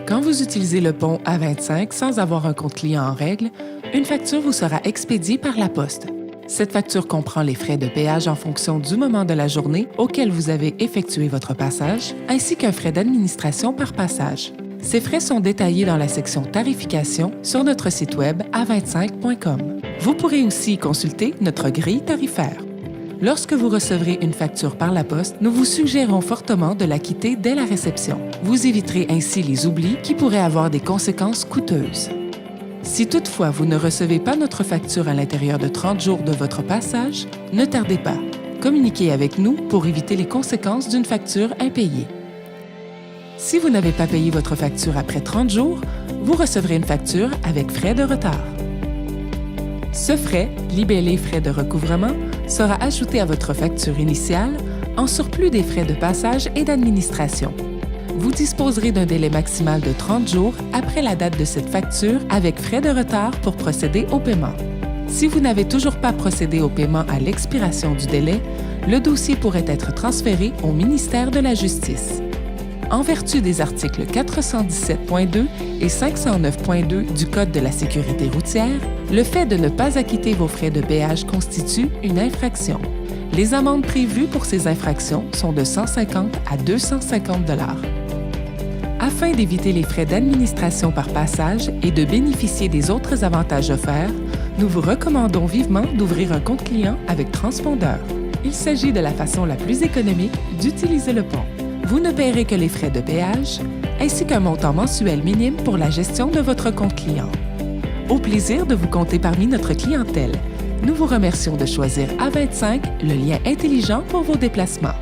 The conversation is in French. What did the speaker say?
Quand vous utilisez le pont A25 sans avoir un compte client en règle, une facture vous sera expédiée par la poste. Cette facture comprend les frais de péage en fonction du moment de la journée auquel vous avez effectué votre passage, ainsi qu'un frais d'administration par passage. Ces frais sont détaillés dans la section Tarification sur notre site web a25.com. Vous pourrez aussi consulter notre grille tarifaire. Lorsque vous recevrez une facture par la poste, nous vous suggérons fortement de la quitter dès la réception. Vous éviterez ainsi les oublis qui pourraient avoir des conséquences coûteuses. Si toutefois vous ne recevez pas notre facture à l'intérieur de 30 jours de votre passage, ne tardez pas. Communiquez avec nous pour éviter les conséquences d'une facture impayée. Si vous n'avez pas payé votre facture après 30 jours, vous recevrez une facture avec frais de retard. Ce frais, libellé frais de recouvrement, sera ajouté à votre facture initiale en surplus des frais de passage et d'administration. Vous disposerez d'un délai maximal de 30 jours après la date de cette facture avec frais de retard pour procéder au paiement. Si vous n'avez toujours pas procédé au paiement à l'expiration du délai, le dossier pourrait être transféré au ministère de la Justice. En vertu des articles 417.2 et 509.2 du Code de la sécurité routière, le fait de ne pas acquitter vos frais de péage constitue une infraction. Les amendes prévues pour ces infractions sont de 150 à 250 $. Afin d'éviter les frais d'administration par passage et de bénéficier des autres avantages offerts, nous vous recommandons vivement d'ouvrir un compte client avec transpondeur. Il s'agit de la façon la plus économique d'utiliser le pont. Vous ne paierez que les frais de péage, ainsi qu'un montant mensuel minime pour la gestion de votre compte client. Au plaisir de vous compter parmi notre clientèle. Nous vous remercions de choisir A25, le lien intelligent pour vos déplacements.